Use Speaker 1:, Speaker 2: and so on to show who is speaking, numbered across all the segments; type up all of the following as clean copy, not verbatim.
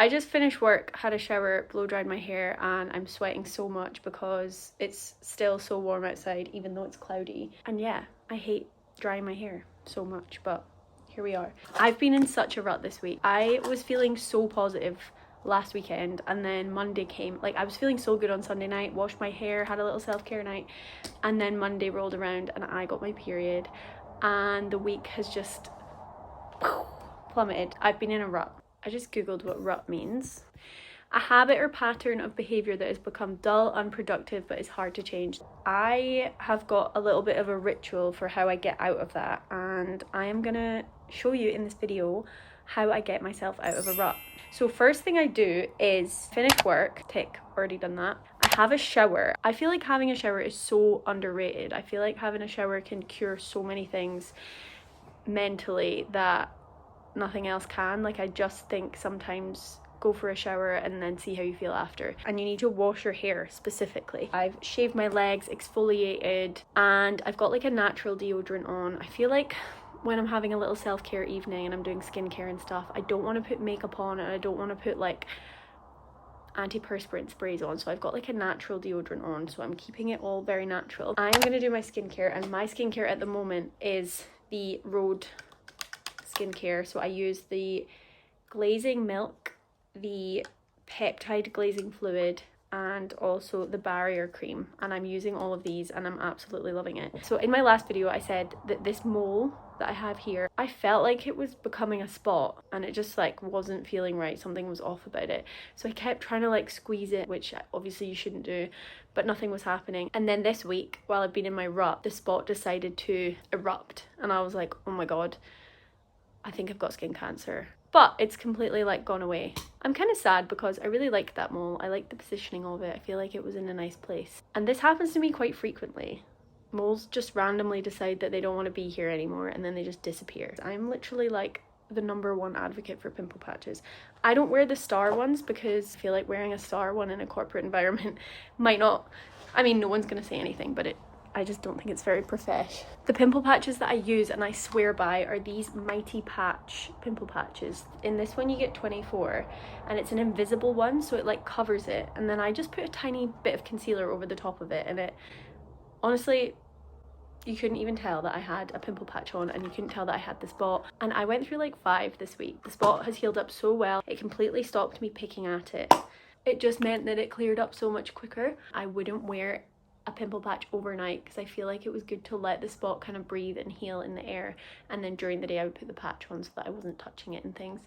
Speaker 1: I just finished work, had a shower, blow dried my hair, and I'm sweating so much because it's still so warm outside even though it's cloudy. And yeah, I hate drying my hair so much, but here we are. I've been in such a rut this week. I was feeling so positive last weekend, and then Monday came. Like, I was feeling so good on Sunday night, washed my hair, had a little self-care night, and then Monday rolled around and I got my period, and the week has just plummeted. I've been in a rut. I just googled what rut means. A habit or pattern of behaviour that has become dull, unproductive, but is hard to change. I have got a little bit of a ritual for how I get out of that, and I am gonna show you in this video how I get myself out of a rut. So first thing I do is finish work, tick, already done that. I have a shower. I feel like having a shower is so underrated. I feel like having a shower can cure so many things mentally that nothing else can. Like, I just think sometimes go for a shower and then see how you feel after. And you need to wash your hair specifically. I've shaved my legs, exfoliated, and I've got like a natural deodorant on. I feel like when I'm having a little self-care evening and I'm doing skincare and stuff, I don't want to put makeup on, and I don't want to put like antiperspirant sprays on, so I've got like a natural deodorant on, so I'm keeping it all very natural. I'm gonna do my skincare, and my skincare at the moment is the Rhode skincare. So I use the glazing milk, the peptide glazing fluid, and also the barrier cream, and I'm using all of these and I'm absolutely loving it. So in my last video I said that this mole that I have here, I felt like it was becoming a spot and it just like wasn't feeling right. Something was off about it, so I kept trying to like squeeze it, which obviously you shouldn't do, but nothing was happening. And then this week, while I've been in my rut, the spot decided to erupt and I was like, oh my god, I think I've got skin cancer. But it's completely like gone away. I'm kind of sad because I really liked that mole. I liked the positioning of it. I feel like it was in a nice place. And this happens to me quite frequently. Moles just randomly decide that they don't want to be here anymore and then they just disappear. I'm literally like the #1 advocate for pimple patches. I don't wear the star ones because I feel like wearing a star one in a corporate environment might not, I mean, no one's gonna say anything, but I just don't think it's very profesh. The pimple patches that I use and I swear by are these Mighty Patch pimple patches. In this one you get 24 and it's an invisible one, so it like covers it, and then I just put a tiny bit of concealer over the top of it, and it honestly, you couldn't even tell that I had a pimple patch on, and you couldn't tell that I had the spot. And I went through like 5 this week. The spot has healed up so well, it completely stopped me picking at it. It just meant that it cleared up so much quicker. I wouldn't wear a pimple patch overnight because I feel like it was good to let the spot kind of breathe and heal in the air, and then during the day I would put the patch on so that I wasn't touching it and things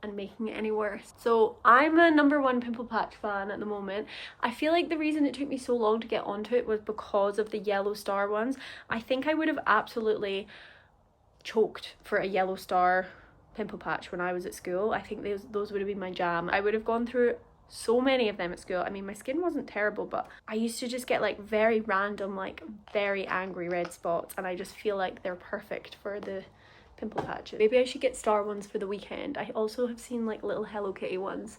Speaker 1: and making it any worse. So I'm a #1 pimple patch fan at the moment. I feel like the reason it took me so long to get onto it was because of the yellow star ones. I think I would have absolutely choked for a yellow star pimple patch when I was at school. I think those would have been my jam. I would have gone through so many of them at school. I mean, my skin wasn't terrible, but I used to just get like very random, like very angry red spots, and I just feel like they're perfect for the pimple patches. Maybe I should get star ones for the weekend. I also have seen like little Hello Kitty ones.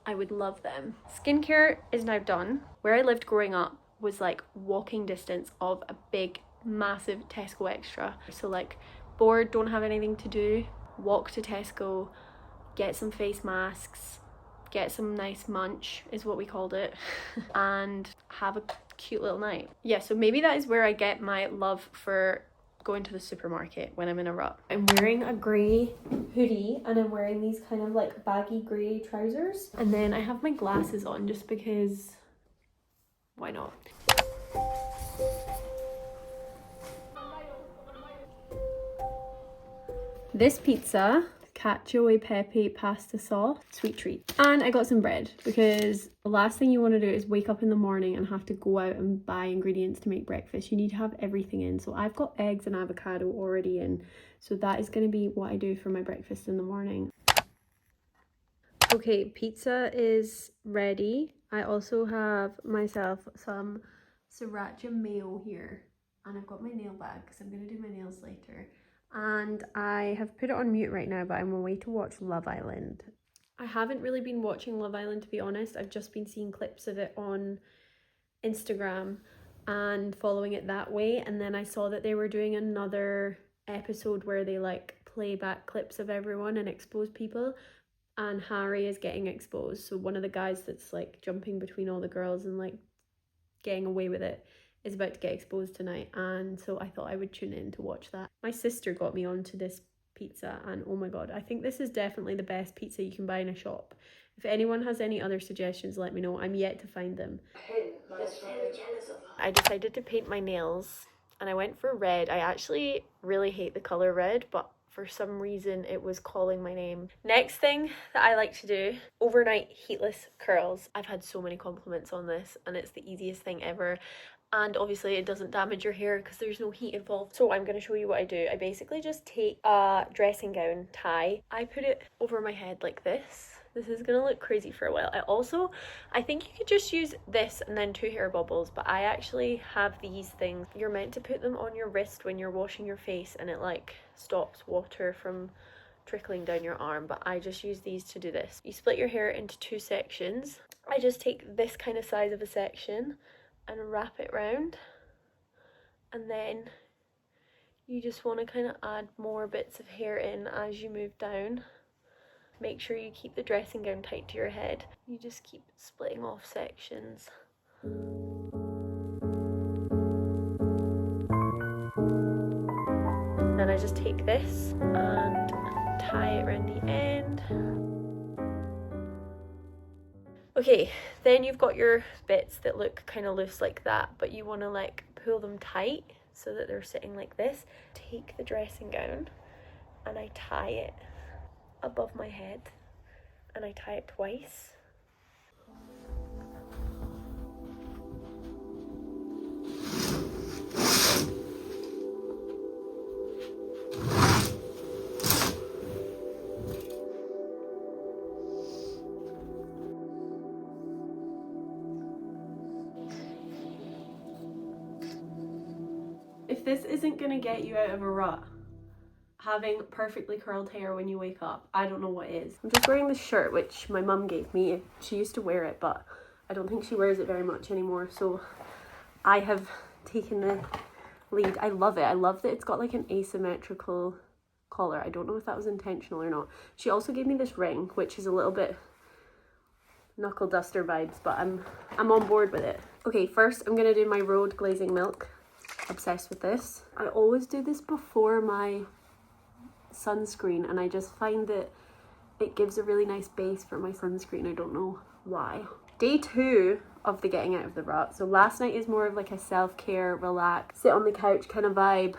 Speaker 1: I would love them. Skincare is now done. Where I lived growing up was like walking distance of a big, massive Tesco Extra. So like, bored, don't have anything to do, walk to Tesco, get some face masks, get some nice munch is what we called it, and have a cute little night. Yeah, so maybe that is where I get my love for going to the supermarket when I'm in a rut. I'm wearing a grey hoodie and I'm wearing these kind of like baggy grey trousers, and then I have my glasses on just because why not? This pizza, cacio e pepe pasta sauce, sweet treat. And I got some bread because the last thing you want to do is wake up in the morning and have to go out and buy ingredients to make breakfast. You need to have everything in. So I've got eggs and avocado already in. So that is going to be what I do for my breakfast in the morning. Okay, pizza is ready. I also have myself some sriracha mayo here. And I've got my nail bag because I'm going to do my nails later. And I have put it on mute right now, but I'm away to watch Love Island. I haven't really been watching Love Island, to be honest. I've just been seeing clips of it on Instagram and following it that way. And then I saw that they were doing another episode where they like play back clips of everyone and expose people. and Harry is getting exposed. So one of the guys that's like jumping between all the girls and like getting away with it is about to get exposed tonight, and so I thought I would tune in to watch that. My sister got me onto this pizza, and oh my god, I think this is definitely the best pizza you can buy in a shop. If anyone has any other suggestions, let me know. I'm yet to find them. I decided to paint my nails and I went for red. I actually really hate the colour red, but for some reason it was calling my name. Next thing that I like to do, overnight heatless curls. I've had so many compliments on this and it's the easiest thing ever. And obviously it doesn't damage your hair because there's no heat involved. So I'm going to show you what I do. I basically just take a dressing gown tie. I put it over my head like this. This is gonna look crazy for a while. I think you could just use this and then 2 hair bubbles, but I actually have these things. You're meant to put them on your wrist when you're washing your face and it like stops water from trickling down your arm, but I just use these to do this. You split your hair into 2 sections. I just take this kind of size of a section and wrap it round, and then you just want to kind of add more bits of hair in as you move down. Make sure you keep the dressing gown tight to your head. You just keep splitting off sections. Then I just take this and tie it around the end. Okay, then you've got your bits that look kind of loose like that, but you want to like pull them tight so that they're sitting like this. Take the dressing gown and I tie it above my head, and I tie it twice. If this isn't gonna get you out of a rut, having perfectly curled hair when you wake up, I don't know what is. I'm just wearing this shirt which my mum gave me. She used to wear it, but I don't think she wears it very much anymore, so I have taken the lead. I love it. I love that it's got like an asymmetrical collar. I don't know if that was intentional or not. She also gave me this ring, which is a little bit knuckle duster vibes, but I'm on board with it. Okay, first I'm gonna do my road glazing milk. Obsessed with this. I always do this before my sunscreen, and I just find that it gives a really nice base for my sunscreen. I don't know why. Day 2 of the getting out of the rut. So last night is more of like a self-care, relax, sit on the couch kind of vibe,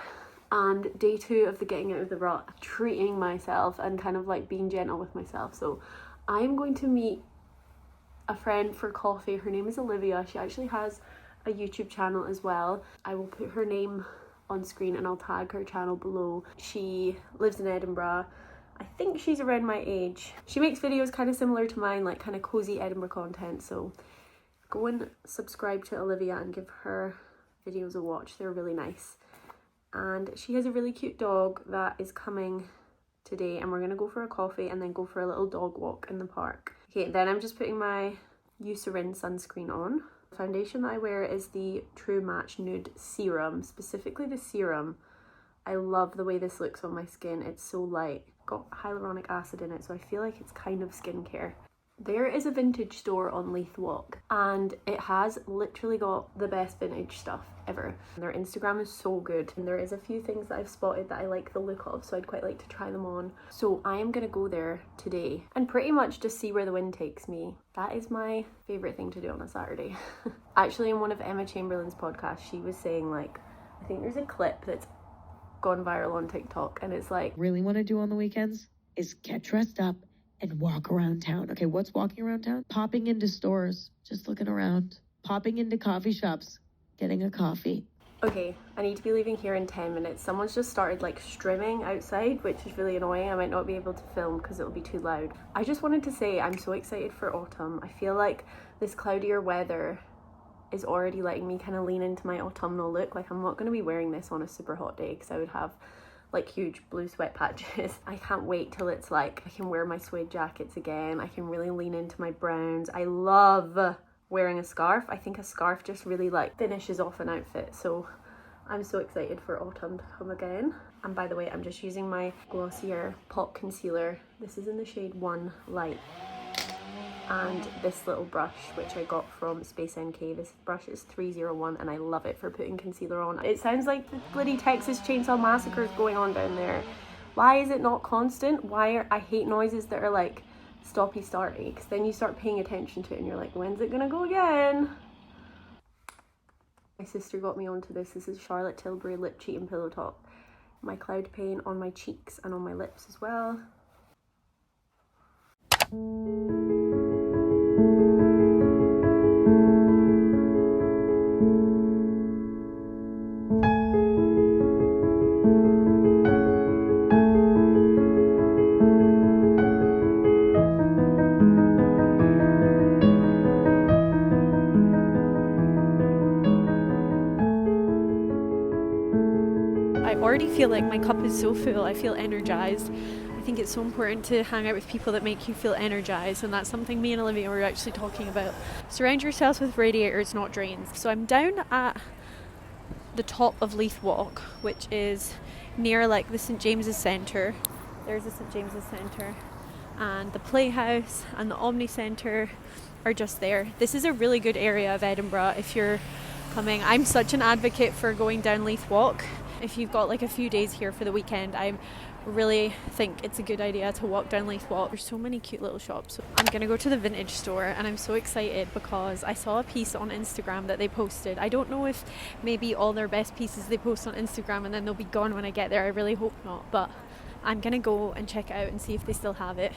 Speaker 1: and day 2 of the getting out of the rut, treating myself and kind of like being gentle with myself. So I'm going to meet a friend for coffee. Her name is Olivia. She actually has a YouTube channel as well. I will put her name on screen and I'll tag her channel below. She lives in Edinburgh. I think she's around my age. She makes videos kind of similar to mine, like kind of cozy Edinburgh content, so go and subscribe to Olivia and give her videos a watch. They're really nice. And she has a really cute dog that is coming today, and we're gonna go for a coffee and then go for a little dog walk in the park. Okay, then I'm just putting my Eucerin sunscreen on. The foundation that I wear is the True Match Nude Serum, specifically the serum. I love the way this looks on my skin. It's so light. Got hyaluronic acid in it, so I feel like it's kind of skincare. There is a vintage store on Leith Walk, and it has literally got the best vintage stuff ever. Their Instagram is so good, and there is a few things that I've spotted that I like the look of, so I'd quite like to try them on. So I am gonna go there today and pretty much just see where the wind takes me. That is my favourite thing to do on a Saturday. Actually, in one of Emma Chamberlain's podcasts, she was saying, like, I think there's a clip that's gone viral on TikTok, and it's like,
Speaker 2: really want to do on the weekends is get dressed up and walk around town. Okay, what's walking around town? Popping into stores, just looking around. Popping into coffee shops, getting a coffee.
Speaker 1: Okay, I need to be leaving here in 10 minutes. Someone's just started like streaming outside, which is really annoying. I might not be able to film because it'll be too loud. I just wanted to say I'm so excited for autumn. I feel like this cloudier weather is already letting me kind of lean into my autumnal look. Like, I'm not going to be wearing this on a super hot day because I would have like huge blue sweat patches. I can't wait till it's like I can wear my suede jackets again. I can really lean into my browns. I love wearing a scarf. I think a scarf just really like finishes off an outfit, so I'm so excited for autumn to come again. And by the way, I'm just using my Glossier Pop Concealer. This is in the shade 1 Light. And this little brush, which I got from Space NK. This brush is 301 and I love it for putting concealer on. It sounds like the bloody Texas Chainsaw Massacre is going on down there. Why is it not constant? I hate noises that are like stoppy starty, because then you start paying attention to it and you're like, when's it gonna go again? My sister got me onto this. This is Charlotte Tilbury Lip Cheat and Pillow Top. My cloud paint on my cheeks and on my lips as well. I already feel like my cup is so full. I feel energized. I think it's so important to hang out with people that make you feel energized, and that's something me and Olivia were actually talking about. Surround yourselves with radiators, not drains. So I'm down at the top of Leith Walk, which is near like the St James's Centre. There's the St James's Centre, and the Playhouse and the Omni Centre are just there. This is a really good area of Edinburgh if you're coming. I'm such an advocate for going down Leith Walk. If you've got like a few days here for the weekend, I really think it's a good idea to walk down Leith Walk. There's so many cute little shops. I'm gonna go to the vintage store, and I'm so excited because I saw a piece on Instagram that they posted. I don't know if maybe all their best pieces they post on Instagram and then they'll be gone when I get there. I really hope not, but I'm gonna go and check it out and see if they still have it.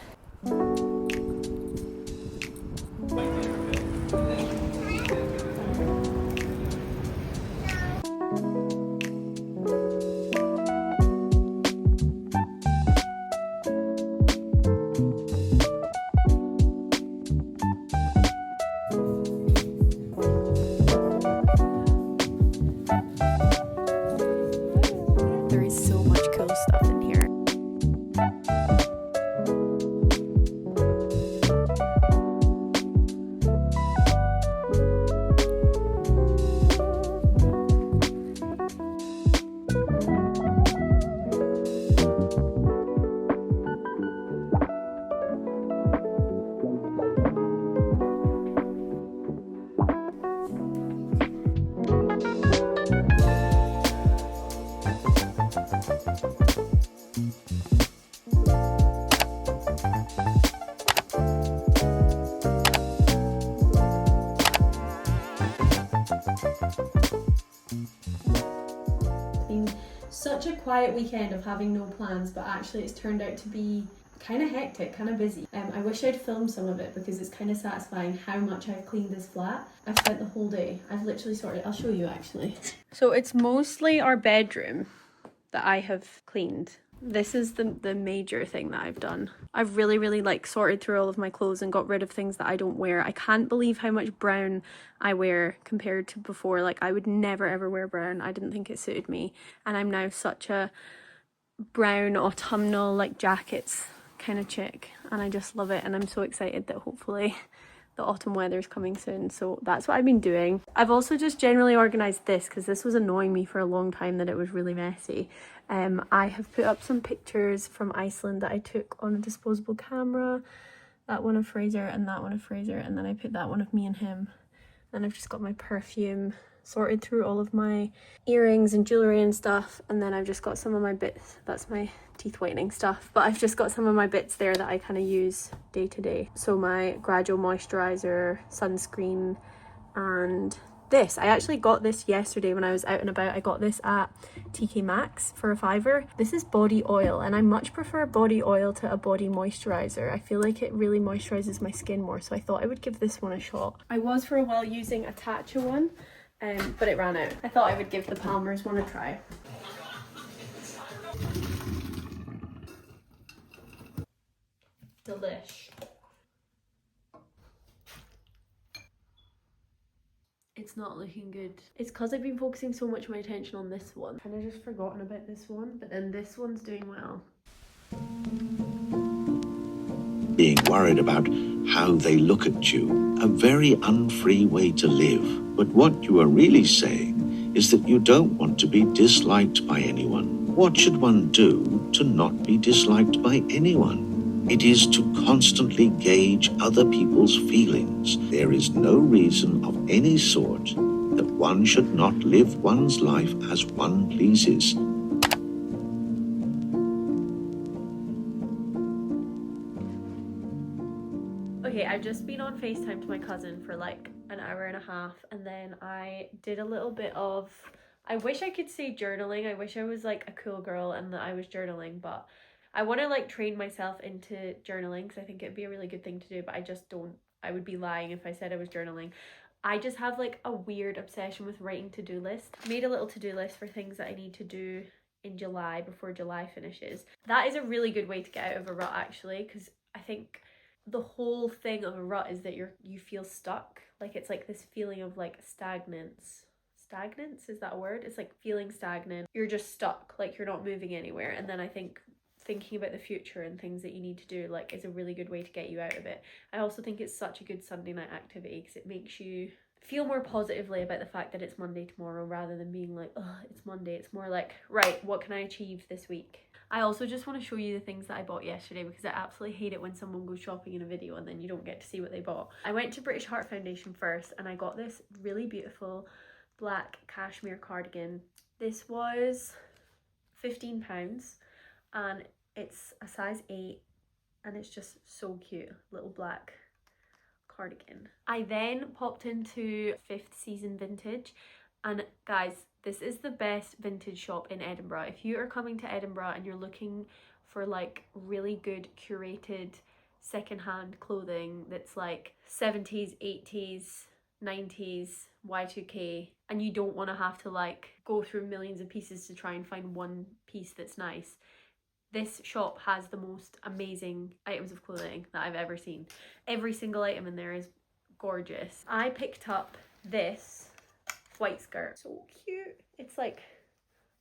Speaker 1: There is so much cool stuff in here. Such a quiet weekend of having no plans, but actually it's turned out to be kind of hectic, kind of busy. I wish I'd filmed some of it because it's kind of satisfying how much I've cleaned this flat. I've spent the whole day. I've literally sorted. I'll show you actually. So it's mostly our bedroom that I have cleaned. This is the major thing that I've done. I've really like sorted through all of my clothes and got rid of things that I don't wear. I can't believe how much brown I wear compared to before. Like I would never ever wear brown. I didn't think it suited me, and I'm now such a brown autumnal like jackets kind of chick, and I just love it, and I'm so excited that hopefully the autumn weather is coming soon. So that's what I've been doing. I've also just generally organized this because this was annoying me for a long time that it was really messy. I have put up some pictures from Iceland that I took on a disposable camera, that one of Fraser and that one of Fraser, and then I put that one of me and him. Then I've just got my perfume, sorted through all of my earrings and jewellery and stuff, and then I've just got some of my bits, that's my teeth whitening stuff, but I've just got some of my bits there that I kind of use day to day. So my gradual moisturiser, sunscreen, and this. I actually got this yesterday when I was out and about. I got this at TK Maxx for £5. This is body oil, and I much prefer body oil to a body moisturiser. I feel like it really moisturises my skin more, so I thought I would give this one a shot. I was for a while using a Tatcha one, but it ran out. I thought I would give the Palmer's one a try. Delish. It's not looking good. It's because I've been focusing so much of my attention on this one. Kind of just forgotten about this one, but then this one's doing well.
Speaker 3: Being worried about how they look at you, a very unfree way to live. But what you are really saying is that you don't want to be disliked by anyone. What should one do to not be disliked by anyone? It is to constantly gauge other people's feelings. There is no reason of any sort that one should not live one's life as one pleases.
Speaker 1: Okay, I've just been on FaceTime to my cousin for like an hour and a half, and then I did a little bit of, I wish I could say journaling. I wish I was like a cool girl and that I was journaling, but I want to like train myself into journaling because I think it'd be a really good thing to do, but I just don't. I would be lying if I said I was journaling. I just have like a weird obsession with writing to-do lists. I made a little to-do list for things that I need to do in July before July finishes. That is a really good way to get out of a rut actually, because I think the whole thing of a rut is that you feel stuck. Like it's like this feeling of like stagnance. Stagnance, is that a word? It's like feeling stagnant. You're just stuck, like you're not moving anywhere. And then I think thinking about the future and things that you need to do like is a really good way to get you out of it. I also think it's such a good Sunday night activity because it makes you feel more positively about the fact that it's Monday tomorrow rather than being like, oh, it's Monday. It's more like, right, what can I achieve this week? I also just want to show you the things that I bought yesterday because I absolutely hate it when someone goes shopping in a video and then you don't get to see what they bought. I went to British Heart Foundation first and I got this really beautiful black cashmere cardigan. This was £15 and it's a size 8 and it's just so cute, little black cardigan. I then popped into 5th Season Vintage, and guys, this is the best vintage shop in Edinburgh. If you are coming to Edinburgh and you're looking for like really good curated secondhand clothing that's like 70s, 80s, 90s, Y2K, and you don't want to have to like go through millions of pieces to try and find one piece that's nice, this shop has the most amazing items of clothing that I've ever seen. Every single item in there is gorgeous. I picked up this white skirt. So cute. It's like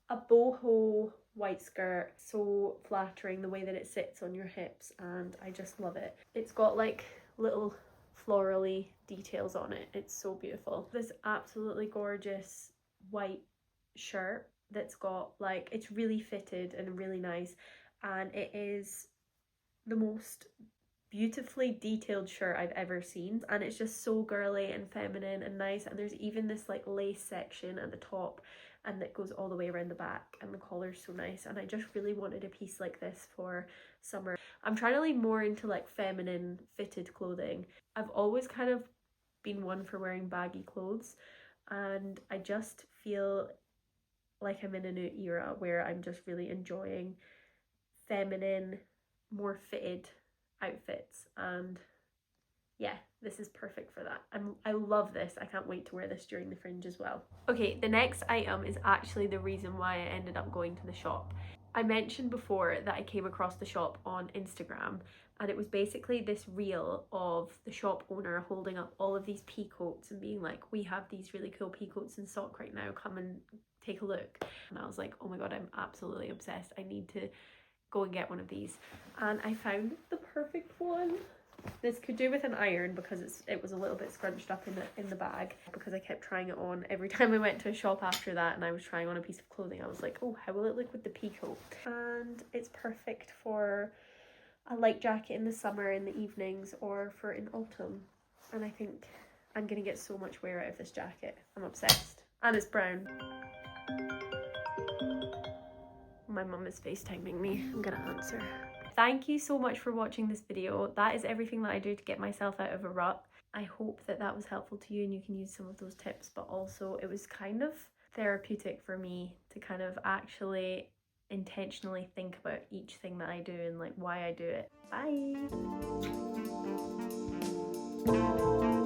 Speaker 1: a boho white skirt. So flattering the way that it sits on your hips and I just love it. It's got like little florally details on it. It's so beautiful. This absolutely gorgeous white shirt that's got like, it's really fitted and really nice, and it is the most beautifully detailed shirt I've ever seen, and it's just so girly and feminine and nice, and there's even this like lace section at the top and that goes all the way around the back, and the collar's so nice, and I just really wanted a piece like this for summer. I'm trying to lean more into like feminine fitted clothing. I've always kind of been one for wearing baggy clothes, and I just feel like I'm in a new era where I'm just really enjoying feminine, more fitted outfits, and yeah, this is perfect for that. I love this. I can't wait to wear this during the Fringe as well. Okay, the next item is actually the reason why I ended up going to the shop. I mentioned before that I came across the shop on Instagram, and it was basically this reel of the shop owner holding up all of these peacoats and being like, we have these really cool peacoats in stock right now, come and take a look. And I was like, oh my god, I'm absolutely obsessed. I need to go and get one of these. And I found the perfect one. This could do with an iron because it was a little bit scrunched up in the bag, because I kept trying it on every time I went to a shop after that and I was trying on a piece of clothing. I was like, oh, how will it look with the peacoat? And it's perfect for a light jacket in the summer in the evenings or for in autumn. And I think I'm gonna get so much wear out of this jacket. I'm obsessed. And it's brown. My mum is FaceTiming me. I'm gonna answer. Thank you so much for watching this video. That is everything that I do to get myself out of a rut. I hope that that was helpful to you and you can use some of those tips, but also it was kind of therapeutic for me to kind of actually intentionally think about each thing that I do and like why I do it. Bye!